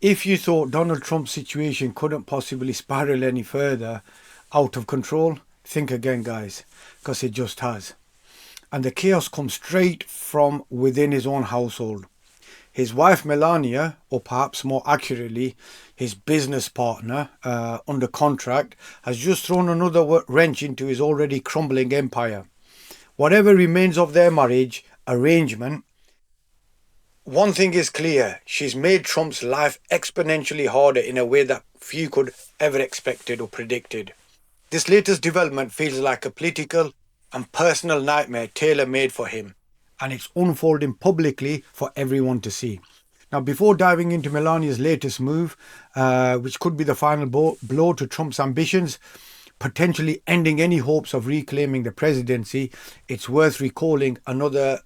If you thought Donald Trump's situation couldn't possibly spiral any further out of control, think again, guys, because it just has. And the chaos comes straight from within his own household. His wife Melania, or perhaps more accurately, his business partner under contract, has just thrown another wrench into his already crumbling empire. Whatever remains of their marriage arrangement, one thing is clear: she's made Trump's life exponentially harder in a way that few could ever expected or predicted. This latest development feels like a political and personal nightmare tailor-made for him, and it's unfolding publicly for everyone to see. Now, before diving into Melania's latest move, which could be the final blow to Trump's ambitions, potentially ending any hopes of reclaiming the presidency, it's worth recalling another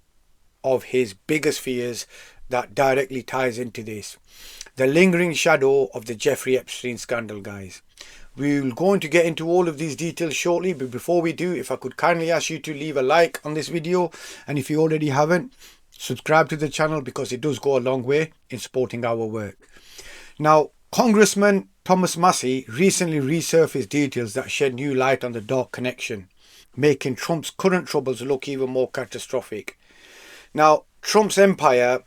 of his biggest fears that directly ties into this: the lingering shadow of the Jeffrey Epstein scandal, guys. We're going to get into all of these details shortly, but before we do, if I could kindly ask you to leave a like on this video, and if you already haven't, subscribe to the channel, because it does go a long way in supporting our work. Now, Congressman Thomas Massie recently resurfaced details that shed new light on the dark connection, making Trump's current troubles look even more catastrophic. Now, Trump's empire,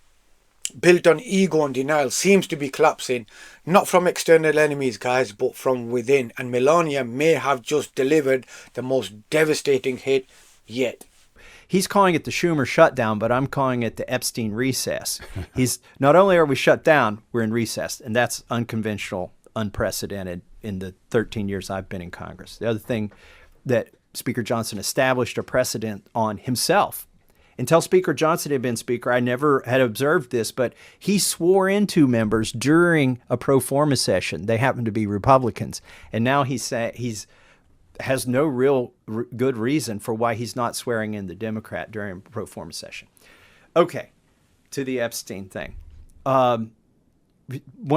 built on ego and denial, seems to be collapsing, not from external enemies, guys, but from within. And Melania may have just delivered the most devastating hit yet. He's calling it the Schumer shutdown, but I'm calling it the Epstein recess. He's not only are we shut down, we're in recess, and that's unconventional, unprecedented in the 13 years I've been in Congress. The other thing that Speaker Johnson established a precedent on himself. Until Speaker Johnson had been Speaker, I never had observed this, but he swore into members during a pro forma session. They happened to be Republicans. And now he's has no real good reason for why he's not swearing in the Democrat during pro forma session. Okay, to the Epstein thing. One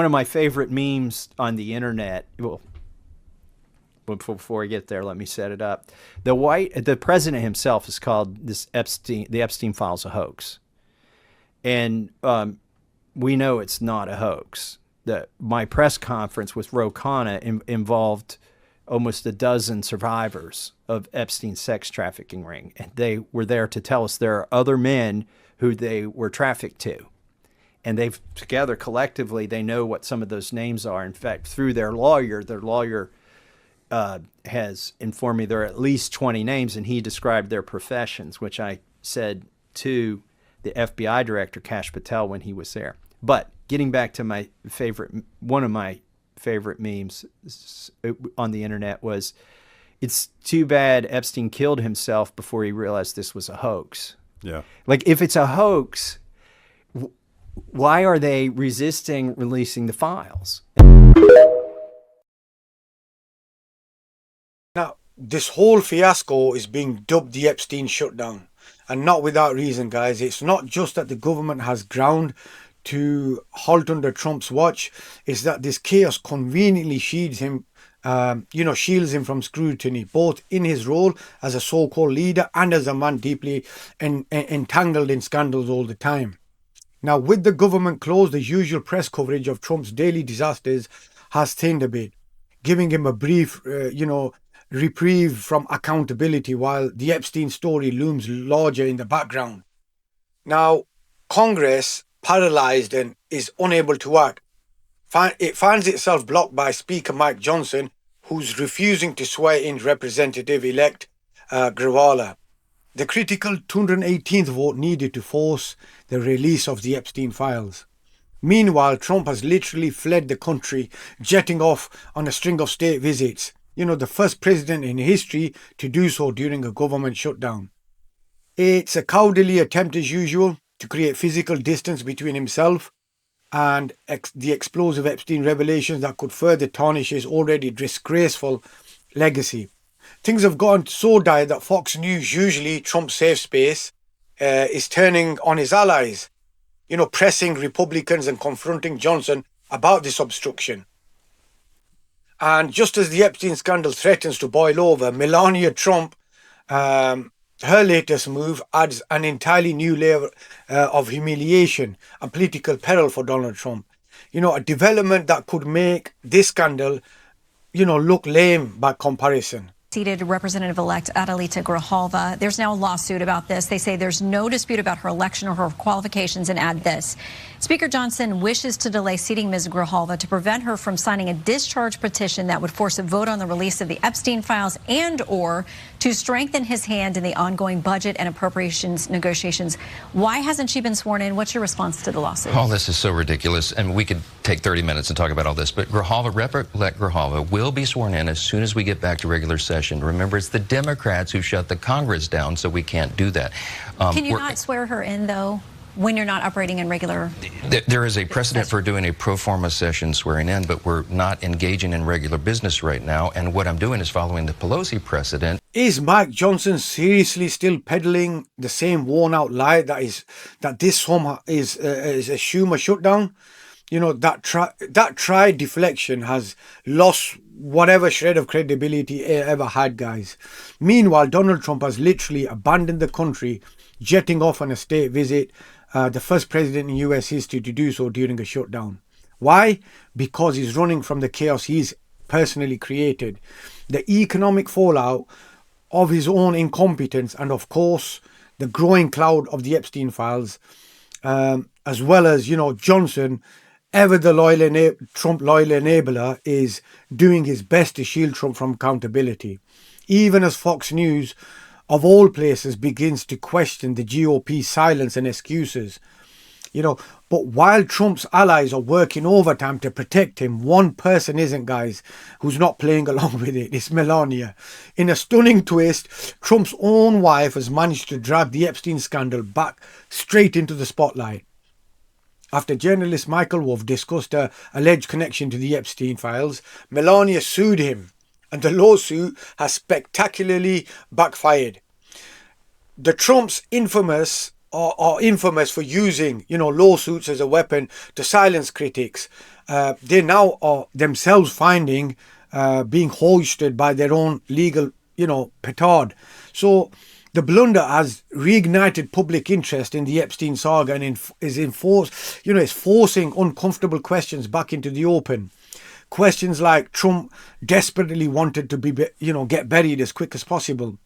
of my favorite memes on the internet, well, before I get there, let me set it up. The president himself has called the Epstein files a hoax. And we know it's not a hoax. My press conference with Ro Khanna involved almost a dozen survivors of Epstein's sex trafficking ring. And they were there to tell us there are other men who they were trafficked to. And they've together, collectively, they know what some of those names are. In fact, through their lawyer has informed me there are at least 20 names, and he described their professions, which I said to the FBI director, Kash Patel, when he was there. But getting back to one of my favorite memes on the internet was, it's too bad Epstein killed himself before he realized this was a hoax. Yeah. Like, if it's a hoax, why are they resisting releasing the files? Now, this whole fiasco is being dubbed the Epstein shutdown, and not without reason, guys. It's not just that the government has ground to halt under Trump's watch, it's that this chaos conveniently shields him from scrutiny, both in his role as a so-called leader and as a man deeply entangled in scandals all the time. Now, with the government closed, the usual press coverage of Trump's daily disasters has thinned a bit, giving him a brief, reprieve from accountability, while the Epstein story looms larger in the background. Now, Congress, paralyzed and is unable to act, it finds itself blocked by Speaker Mike Johnson, who's refusing to swear in Representative-elect Grewala, the critical 218th vote needed to force the release of the Epstein files. Meanwhile, Trump has literally fled the country, jetting off on a string of state visits. The first president in history to do so during a government shutdown. It's a cowardly attempt, as usual, to create physical distance between himself and the explosive Epstein revelations that could further tarnish his already disgraceful legacy. Things have gone so dire that Fox News, usually Trump's safe space, is turning on his allies, pressing Republicans and confronting Johnson about this obstruction. And just as the Epstein scandal threatens to boil over, Melania Trump, her latest move adds an entirely new layer of humiliation and political peril for Donald Trump. a development that could make this scandal, look lame by comparison. Seated Representative-elect Adelita Grijalva. There's now a lawsuit about this. They say there's no dispute about her election or her qualifications, and add this. Speaker Johnson wishes to delay seating Ms. Grijalva to prevent her from signing a discharge petition that would force a vote on the release of the Epstein files and or to strengthen his hand in the ongoing budget and appropriations negotiations. Why hasn't she been sworn in? What's your response to the lawsuit? Oh, this is so ridiculous. And we could take 30 minutes and talk about all this. But Rep-elect Grijalva will be sworn in as soon as we get back to regular session. Remember, it's the Democrats who shut the Congress down, so we can't do that. Can you not swear her in, though, when you're not operating in regular? There is a precedent for doing a pro forma session swearing in, but we're not engaging in regular business right now. And what I'm doing is following the Pelosi precedent. Is Mike Johnson seriously still peddling the same worn-out lie that this somehow is a Schumer shutdown? That tried deflection has lost whatever shred of credibility it ever had, guys. Meanwhile, Donald Trump has literally abandoned the country, jetting off on a state visit, the first president in US history to do so during a shutdown. Why? Because he's running from the chaos he's personally created, the economic fallout of his own incompetence, and of course the growing cloud of the Epstein files, as well as Johnson, ever the Trump loyal enabler, is doing his best to shield Trump from accountability, even as Fox News, of all places, begins to question the GOP's silence and excuses. But while Trump's allies are working overtime to protect him, one person isn't, guys, who's not playing along with it. It's Melania. In a stunning twist, Trump's own wife has managed to drag the Epstein scandal back straight into the spotlight. After journalist Michael Wolff discussed her alleged connection to the Epstein files, Melania sued him, and the lawsuit has spectacularly backfired. The Trumps are infamous for using, lawsuits as a weapon to silence critics. They now are themselves finding being hoisted by their own legal, petard. So the blunder has reignited public interest in the Epstein saga and is forcing uncomfortable questions back into the open. Questions like Trump desperately wanted to get buried as quick as possible.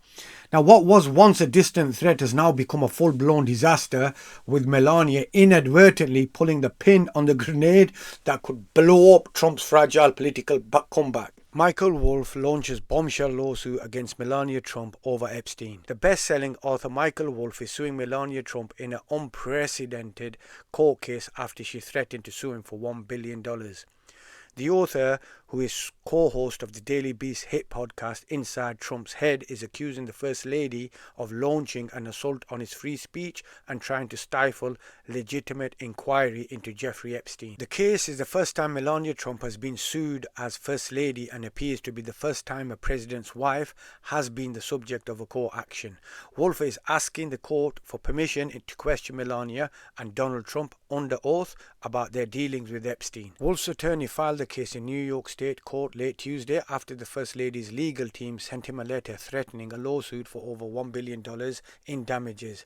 Now, what was once a distant threat has now become a full-blown disaster, with Melania inadvertently pulling the pin on the grenade that could blow up Trump's fragile political comeback. Michael Wolff launches bombshell lawsuit against Melania Trump over Epstein. The best-selling author Michael Wolff is suing Melania Trump in an unprecedented court case after she threatened to sue him for $1 billion. The author, who is co-host of the Daily Beast hit podcast Inside Trump's Head, is accusing the First Lady of launching an assault on his free speech and trying to stifle legitimate inquiry into Jeffrey Epstein. The case is the first time Melania Trump has been sued as First Lady and appears to be the first time a president's wife has been the subject of a court action. Wolff is asking the court for permission to question Melania and Donald Trump under oath about their dealings with Epstein. Wolff's attorney filed the case in New York State Court late Tuesday after the First Lady's legal team sent him a letter threatening a lawsuit for over $1 billion in damages.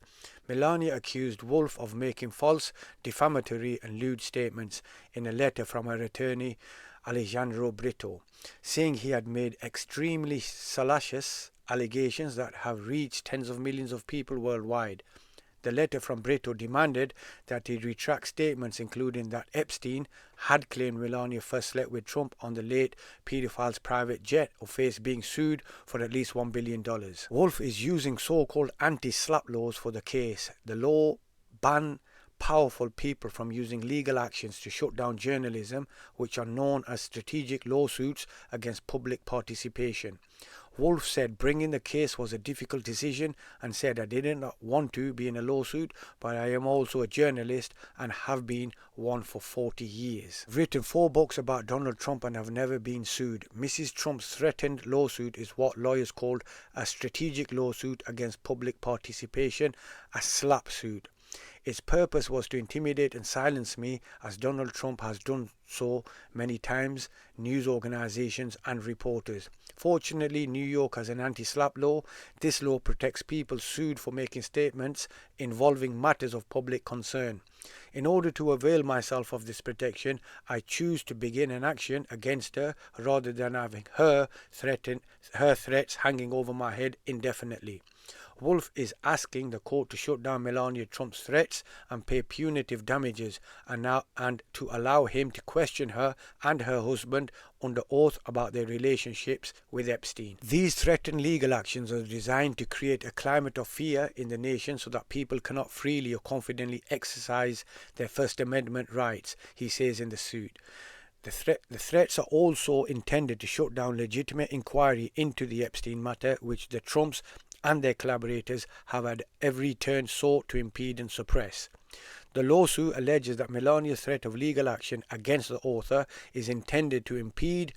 Melania accused Wolff of making false, defamatory and lewd statements in a letter from her attorney Alejandro Brito, saying he had made extremely salacious allegations that have reached tens of millions of people worldwide. The letter from Brito demanded that he retract statements including that Epstein had claimed Melania first slept with Trump on the late pedophile's private jet, or faced being sued for at least $1 billion. Wolff is using so-called anti-SLAPP laws for the case. The law ban powerful people from using legal actions to shut down journalism, which are known as strategic lawsuits against public participation. Wolff said bringing the case was a difficult decision and said, "I didn't want to be in a lawsuit, but I am also a journalist and have been one for 40 years. I've written 4 books about Donald Trump and have never been sued. Mrs. Trump's threatened lawsuit is what lawyers called a strategic lawsuit against public participation, a SLAPP suit. Its purpose was to intimidate and silence me, as Donald Trump has done so many times, news organizations and reporters. Fortunately, New York has an anti-SLAPP law. This law protects people sued for making statements involving matters of public concern. In order to avail myself of this protection, I choose to begin an action against her rather than having her threats hanging over my head indefinitely. Wolf is asking the court to shut down Melania Trump's threats and pay punitive damages, and to allow him to question her and her husband under oath about their relationships with Epstein. These threatened legal actions are designed to create a climate of fear in the nation so that people cannot freely or confidently exercise their First Amendment rights, he says in the suit. The threats are also intended to shut down legitimate inquiry into the Epstein matter, which the Trumps and their collaborators have at every turn sought to impede and suppress. The lawsuit alleges that Melania's threat of legal action against the author is intended to impede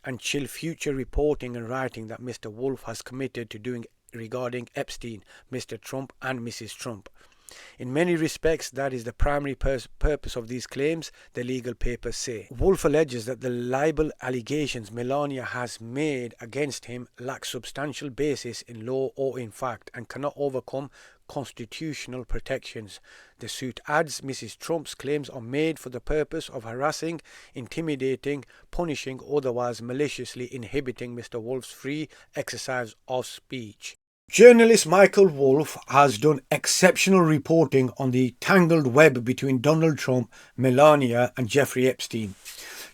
and chill future reporting and writing that Mr. Wolf has committed to doing regarding Epstein, Mr. Trump and Mrs. Trump. In many respects, that is the primary purpose of these claims, the legal papers say. Wolf alleges that the libel allegations Melania has made against him lack substantial basis in law or in fact and cannot overcome constitutional protections. The suit adds Mrs. Trump's claims are made for the purpose of harassing, intimidating, punishing, otherwise maliciously inhibiting Mr. Wolf's free exercise of speech. Journalist Michael Wolff has done exceptional reporting on the tangled web between Donald Trump, Melania and Jeffrey Epstein.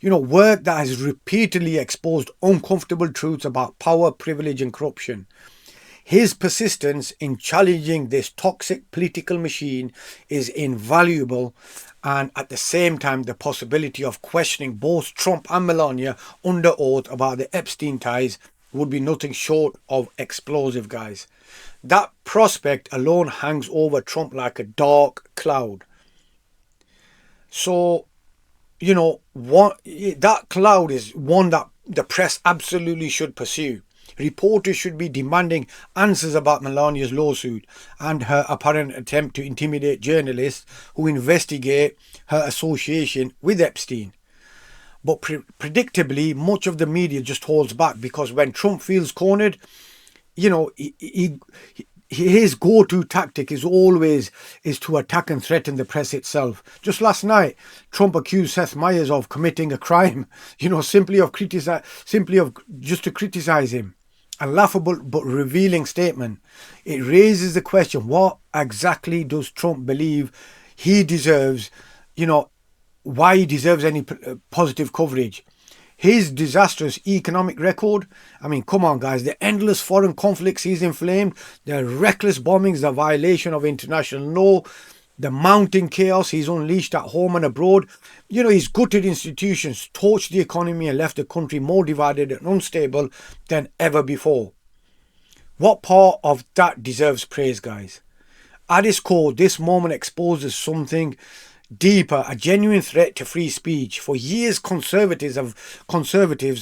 Work that has repeatedly exposed uncomfortable truths about power, privilege and corruption. His persistence in challenging this toxic political machine is invaluable, and at the same time the possibility of questioning both Trump and Melania under oath about the Epstein ties would be nothing short of explosive, guys. That prospect alone hangs over Trump like a dark cloud. So, that cloud is one that the press absolutely should pursue. Reporters should be demanding answers about Melania's lawsuit and her apparent attempt to intimidate journalists who investigate her association with Epstein. But predictably, much of the media just holds back because when Trump feels cornered, his go-to tactic is always to attack and threaten the press itself. Just last night, Trump accused Seth Meyers of committing a crime, simply just to criticize him. A laughable but revealing statement. It raises the question, what exactly does Trump believe he deserves, why he deserves any positive coverage? His disastrous economic record, come on guys, the endless foreign conflicts he's inflamed, the reckless bombings, the violation of international law, the mounting chaos he's unleashed at home and abroad. He's gutted institutions, torched the economy and left the country more divided and unstable than ever before. What part of that deserves praise, guys? At its core, this moment exposes something deeper, a genuine threat to free speech. For years, conservatives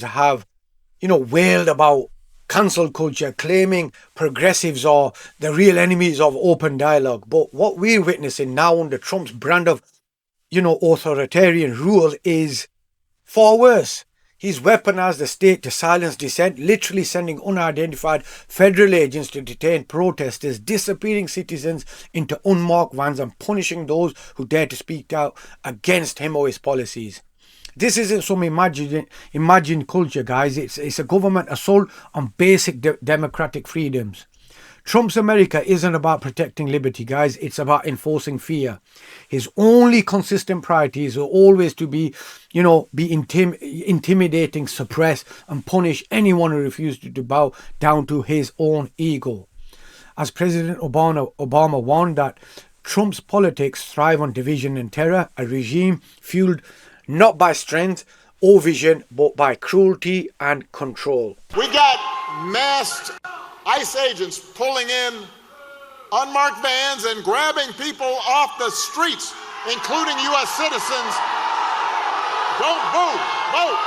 have, wailed about cancel culture, claiming progressives are the real enemies of open dialogue. But what we're witnessing now under Trump's brand of, authoritarian rule is far worse. He's weaponized the state to silence dissent, literally sending unidentified federal agents to detain protesters, disappearing citizens into unmarked vans and punishing those who dare to speak out against him or his policies. This isn't some imagined culture, guys. It's a government assault on basic democratic freedoms. Trump's America isn't about protecting liberty, guys. It's about enforcing fear. His only consistent priorities are always to be intimidating, suppress, and punish anyone who refuses to bow down to his own ego. As President Obama warned that Trump's politics thrive on division and terror, a regime fueled not by strength or vision, but by cruelty and control. We got masked ICE agents pulling in unmarked vans and grabbing people off the streets, including U.S. citizens. Don't vote, vote.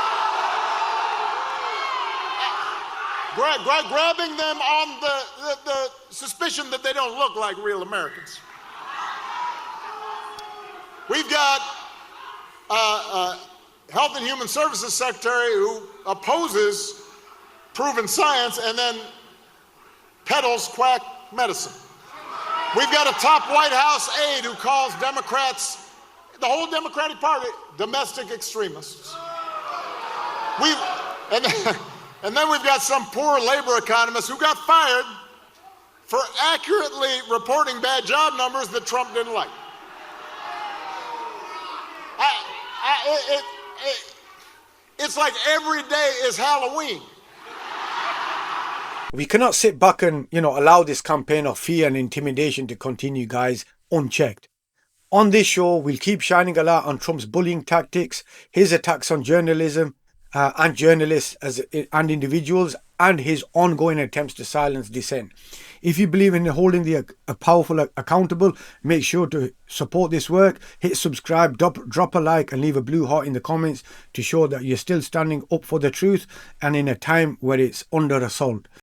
Grabbing them on the suspicion that they don't look like real Americans. We've got Health and Human Services Secretary who opposes proven science and then peddles quack medicine. We've got a top White House aide who calls Democrats, the whole Democratic Party, domestic extremists. And then we've got some poor labor economist who got fired for accurately reporting bad job numbers that Trump didn't like. It's like every day is Halloween. We cannot sit back and, allow this campaign of fear and intimidation to continue, guys, unchecked. On this show, we'll keep shining a light on Trump's bullying tactics, his attacks on journalism and journalists and individuals, and his ongoing attempts to silence dissent. If you believe in holding the powerful accountable, make sure to support this work. Hit subscribe, drop a like, and leave a blue heart in the comments to show that you're still standing up for the truth and in a time where it's under assault.